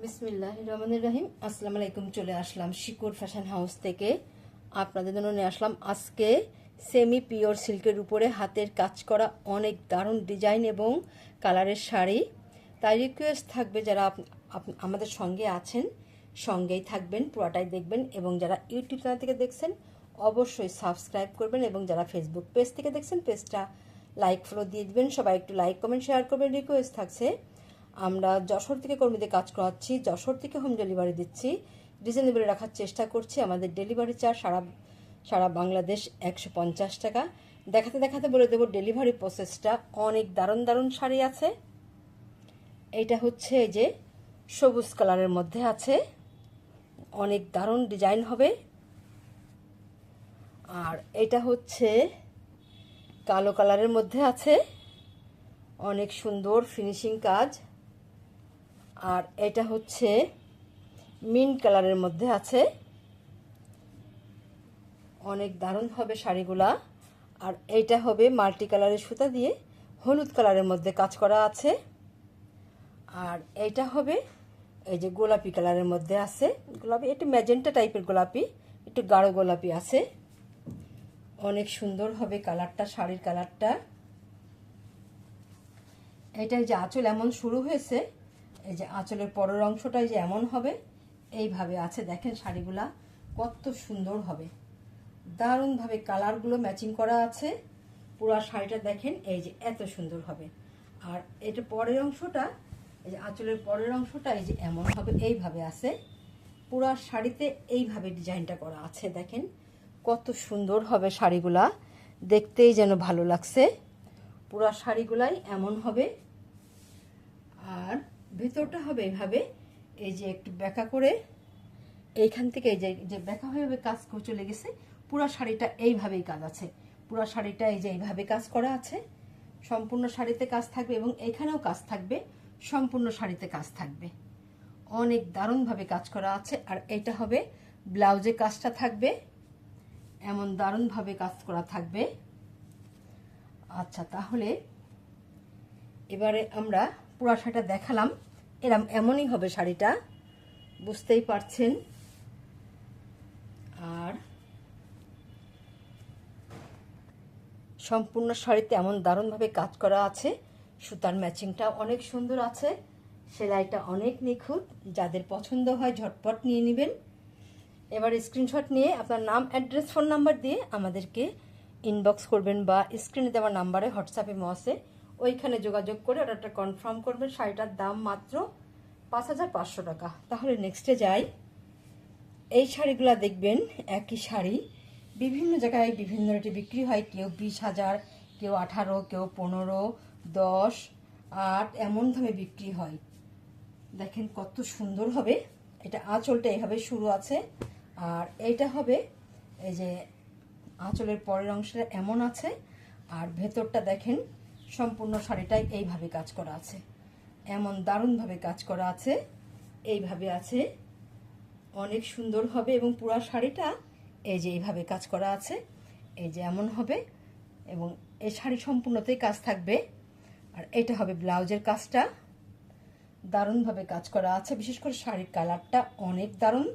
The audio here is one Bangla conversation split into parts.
বিসমিল্লাহির রহমানির রহিম। আসসালামু আলাইকুম। চলে আসলাম শিকোর ফ্যাশন হাউস থেকে। আপনাদের জন্য নিয়ে আসলাম আজকে সেমি পিওর সিল্কের উপরে হাতের কাজ করা অনেক দারুণ ডিজাইন এবং কালারের শাড়ি। তাই রিকোয়েস্ট থাকবে যারা আমাদের সঙ্গে আছেন সঙ্গেই থাকবেন, পুরাটাই দেখবেন এবং যারা ইউটিউব চ্যানেল থেকে দেখছেন অবশ্যই সাবস্ক্রাইব করবেন এবং যারা ফেসবুক পেজ থেকে দেখছেন পেজটা লাইক ফলো দিয়ে দিবেন। সবাই একটু লাইক কমেন্ট শেয়ার করবেন। রিকোয়েস্ট থাকছে, আমরা যশোর থেকে কর্মীদের কাজ করাচ্ছি, যশোর থেকে হোম ডেলিভারি দিচ্ছি, রিজনেবল রাখার চেষ্টা করছি। আমাদের ডেলিভারি চার্জ সারা বাংলাদেশ 150 টাকা। দেখাতে দেখাতে বলে দেবো ডেলিভারি প্রসেসটা। অনেক দারুণ দারুণ শাড়ি আছে। এইটা হচ্ছে এই যে সবুজ কালারের মধ্যে আছে, অনেক দারুণ ডিজাইন হবে। আর এটা হচ্ছে কালো কালারের মধ্যে আছে, অনেক সুন্দর ফিনিশিং কাজ। আর এটা হচ্ছে মিন্ট কালারের মধ্যে আছে, অনেক দারুণ হবে শাড়িগুলা। আর এইটা হবে মাল্টি কালারের সুতা দিয়ে হলুদ কালারের মধ্যে কাজ করা আছে। আর এইটা হবে এই যে গোলাপি কালারের মধ্যে আছে, গোলাপি একটু ম্যাজেন্টা টাইপের গোলাপি, একটু গাঢ় গোলাপি আছে। অনেক সুন্দর হবে কালারটা, শাড়ির কালারটা। এইটাই যে আঁচল এমন শুরু হয়েছে, এই যে আঁচলের পরের অংশটাই যে এমন হবে, এইভাবে আছে। দেখেন শাড়িগুলা কত সুন্দর হবে, দারুণভাবে কালারগুলো ম্যাচিং করা আছে। পুরো শাড়িটা দেখেন এই যে এত সুন্দর হবে। আর এটা পরের অংশটা, এই যে আঁচলের পরের অংশটা এই যে এমন হবে, এইভাবে আছে। পুরো শাড়িতে এইভাবে ডিজাইনটা করা আছে। দেখেন কত সুন্দর হবে শাড়িগুলা, দেখতেই যেন ভালো লাগছে। পুরো শাড়িগুলাই এমন হবে। আর ভেতরটা হবে এইভাবে, এই যে একটু ব্যাকা করে এইখান থেকে এই যে ব্যাকা হয়ে কাজ চলে গেছে। পুরো শাড়িটা এইভাবেই কাজ আছে, পুরো শাড়িটা এই যে এইভাবে কাজ করা আছে। সম্পূর্ণ শাড়িতে কাজ থাকবে এবং এইখানেও কাজ থাকবে, সম্পূর্ণ শাড়িতে কাজ থাকবে। অনেক দারুণভাবে কাজ করা আছে। আর এইটা হবে ব্লাউজে কাজটা থাকবে, এমন দারুণভাবে কাজ করা থাকবে। আচ্ছা, তাহলে এবারে আমরা পুরো শাড়িটা দেখালাম, এমনই হবে শাড়িটা, বুঝতেই পারছেন। আর সম্পূর্ণ শাড়িতে এমন দারুণভাবে কাজ করা আছে। সুতার ম্যাচিংটা অনেক সুন্দর আছে, সেলাইটা অনেক নিখুঁত। যাদের পছন্দ হয় ঝটপট নিয়ে নেবেন। এবার স্ক্রিনশট নিয়ে আপনার নাম, অ্যাড্রেস, ফোন নাম্বার দিয়ে আমাদেরকে ইনবক্স করবেন বা স্ক্রিনে দেওয়া নাম্বারে হোয়াটসঅ্যাপে মসে ওইখানে যোগাযোগ করে অর্ডারটা কনফার্ম করবেন। শাড়িটার দাম মাত্র 5500 টাকা। তাহলে নেক্সটে যাই। এই শাড়িগুলো দেখবেন একই শাড়ি বিভিন্ন জায়গায় বিভিন্ন রেটে বিক্রি হয়, কেউ 20,000, কেউ 18, কেউ 15, 10, 8 এমন দামে বিক্রি হয়। দেখেন কত সুন্দর হবে। এটা আঁচলটা এইভাবে শুরু আছে। আর এইটা হবে এই যে আঁচলের পরের অংশটা এমন আছে। আর ভেতরটা দেখেন সম্পূর্ণ শাড়িটাই এইভাবে কাজ করা আছে, এমন দারুণভাবে কাজ করা আছে, এইভাবে আছে। অনেক সুন্দর হবে এবং পুরো শাড়িটা এই যে এইভাবে কাজ করা আছে, এই যে এমন হবে। এবং এই শাড়ি সম্পূর্ণতেই কাজ থাকবে। আর এটা হবে ব্লাউজের কাজটা, দারুণভাবে কাজ করা আছে। বিশেষ করে শাড়ির কালারটা অনেক দারুণ।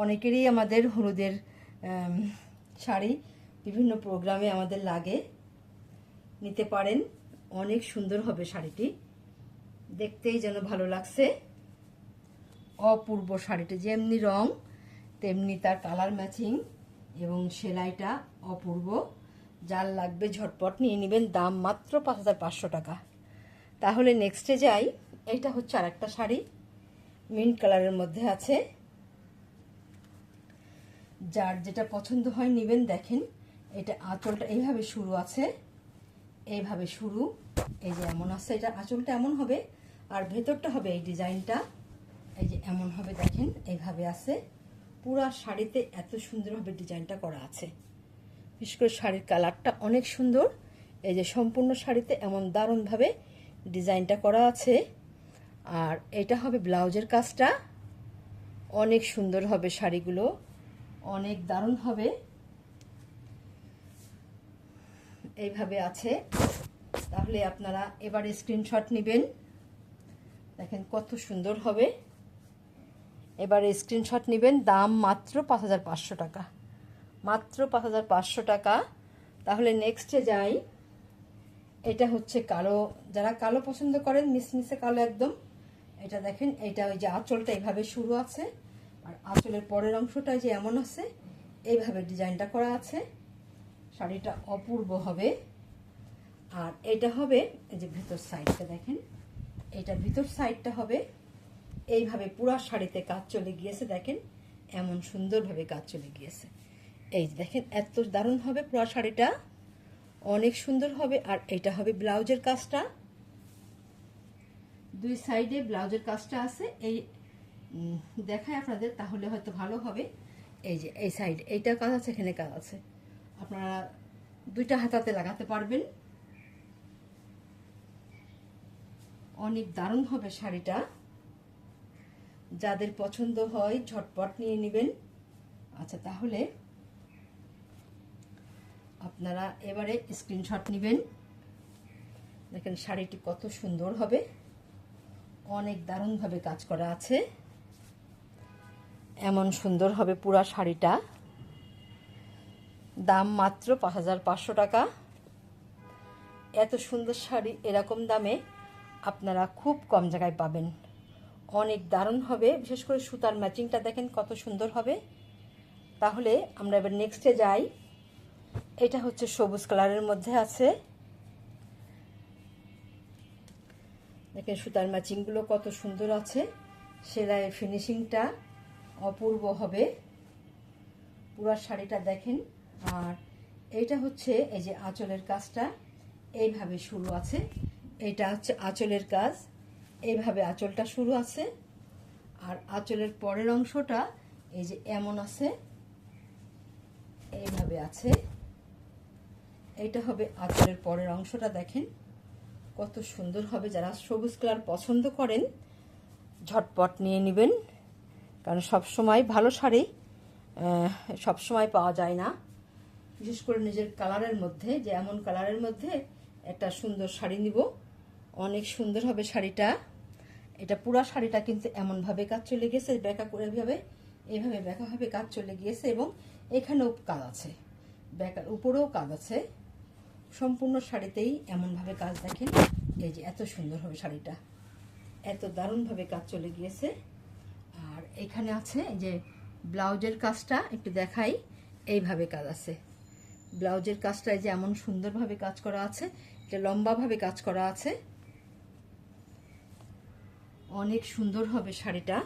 অনেকেরই আমাদের হলুদের শাড়ি বিভিন্ন প্রোগ্রামে আমাদের লাগে, নিতে পারেন। অনেক সুন্দর হবে শাড়িটি, দেখতেই যেন ভালো লাগছে। অপূর্ব শাড়িটি, যেমনি রং তেমনি তার কালার ম্যাচিং এবং সেলাইটা অপূর্ব। যার লাগবে ঝটপট নিয়ে নেবেন, দাম মাত্র 5500 টাকা। তাহলে নেক্সটে যাই। এইটা হচ্ছে আরেকটা শাড়ি, মিন্ট কালারের মধ্যে আছে। যার যেটা পছন্দ হয় নেবেন। দেখেন এটা আঁচলটা এইভাবে শুরু আছে, এইভাবে শুরু, এই যে এমন আছে। এটা আঁচলটা এমন হবে আর ভেতরটা হবে এই ডিজাইনটা, এই যে এমন হবে। দেখেন এইভাবে আছে। পুরা শাড়িতে এত সুন্দরভাবে ডিজাইনটা করা আছে। বিশেষ করে শাড়ির কালারটা অনেক সুন্দর। এই যে সম্পূর্ণ শাড়িতে এমন দারুণভাবে ডিজাইনটা করা আছে। আর এটা হবে ব্লাউজের কাজটা, অনেক সুন্দর হবে শাড়িগুলো, অনেক দারুণ হবে। এইভাবে আছে। তাহলে আপনারা এবারে স্ক্রিনশট নেবেন। দেখেন কত সুন্দর হবে। এবারে স্ক্রিনশট নেবেন, দাম মাত্র 5500 টাকা, মাত্র 5500 টাকা। তাহলে নেক্সটে যাই। এটা হচ্ছে কালো, যারা কালো পছন্দ করেন মিশমিশে কালো একদম, এটা দেখেন, এটা ওই যে আঁচলটা এইভাবে শুরু আছে, আর আঁচলের পরের অংশটা যে এমন আছে, এইভাবে ডিজাইনটা করা আছে। শাড়িটা অপূর্ব হবে। আর এটা হবে এই যে ভিতর সাইডটা দেখেন, এটা ভিতর সাইডটা হবে এইভাবে, পুরা শাড়িতে কাজ চলে গিয়েছে দেখেন, এমন সুন্দরভাবে কাজ চলে গিয়েছে। এই দেখেন এত দারুণ হবে পুরা শাড়িটা, অনেক সুন্দর হবে। আর এটা হবে ব্লাউজের কাজটা, দুই সাইডে ব্লাউজের কাজটা আছে। এই দেখায় আপনাদের, তাহলে হয়তো ভালো হবে। এই যে এই সাইড এইটা কাজ আছে, এখানে কাজ আছে, আপনারা দুইটা হাতাতে লাগাতে পারবেন। অনেক দারুণ হবে শাড়িটা, যাদের পছন্দ হয় ঝটপট নিয়ে নেবেন। আচ্ছা, তাহলে আপনারা এবারে স্ক্রিনশট নেবেন। দেখেন শাড়িটি কত সুন্দর হবে, অনেক দারুণভাবে কাজ করা আছে, এমন সুন্দর হবে পুরা শাড়িটা। দাম মাত্র 5500 টাকা। এত সুন্দর শাড়ি এরকম দামে আপনারা খুব কম জায়গায় পাবেন, অনেক দারুণ হবে। বিশেষ করে সুতার ম্যাচিংটা দেখেন কত সুন্দর হবে। তাহলে আমরা এবার নেক্সটে যাই। এটা হচ্ছে সবুজ কালারের মধ্যে আছে, দেখেন সুতার ম্যাচিংগুলো কত সুন্দর আছে, সেলাইয়ের ফিনিশিংটা অপূর্ব হবে পুরা শাড়িটা দেখেন। আর এইটা হচ্ছে এই যে আঁচলের কাজটা এইভাবে শুরু আছে, এটা হচ্ছে আঁচলের কাজ, এইভাবে আঁচলটা শুরু আছে। আর আঁচলের পরের অংশটা এই যে এমন আছে, এইভাবে আছে, এইটা হবে আঁচলের পরের অংশটা দেখেন কত সুন্দর হবে। যারা সবুজ কালার পছন্দ করেন ঝটপট নিয়ে নেবেন, কারণ সবসময় ভালো শাড়ি সবসময় পাওয়া যায় না। বিশেষ করে নিজের কালারের মধ্যে, যে এমন কালারের মধ্যে একটা সুন্দর শাড়ি নিব, অনেক সুন্দর হবে শাড়িটা। এটা পুরা শাড়িটা কিন্তু এমনভাবে কাজ চলে গেছে, ব্যাকা করে এইভাবে ব্যাকাভাবে কাজ চলে গিয়েছে, এবং এখানেও কাজ আছে, ব্যাকার উপরেও কাজ আছে, সম্পূর্ণ শাড়িতেই এমনভাবে কাজ দেখেন। এই যে এত সুন্দর হবে শাড়িটা, এত দারুণভাবে কাজ চলে গিয়েছে। আর এখানে আছে এই যে ব্লাউজের কাজটা, একটু দেখাই, এইভাবে কাজ আছে ব্লাউজের কাজটা, যে এমন সুন্দরভাবে কাজ করা আছে, এটা লম্বাভাবে কাজ করা আছে, অনেক সুন্দর হবে শাড়িটা।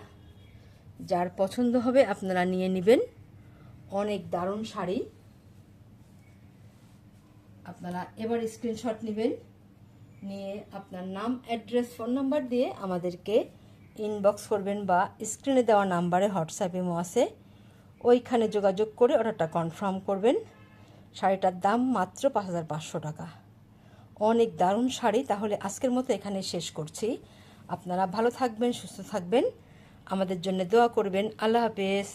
যার পছন্দ হবে আপনারা নিয়ে নেবেন, অনেক দারুণ শাড়ি। আপনারা এবার স্ক্রিনশট নেবেন, নিয়ে আপনার নাম, অ্যাড্রেস, ফোন নাম্বার দিয়ে আমাদেরকে ইনবক্স করবেন, বা স্ক্রিনে দেওয়া নাম্বারে হোয়াটসঅ্যাপ ইমো আছে, ওইখানে যোগাযোগ করে অর্ডারটা কনফার্ম করবেন। শাড়িটার দাম মাত্র 5500 টাকা, অনেক দারুণ শাড়ি। তাহলে আজকের মতো এখানে শেষ করছি। আপনারা ভালো থাকবেন, সুস্থ থাকবেন, আমাদের জন্য দোয়া করবেন। আল্লাহ হাফেজ।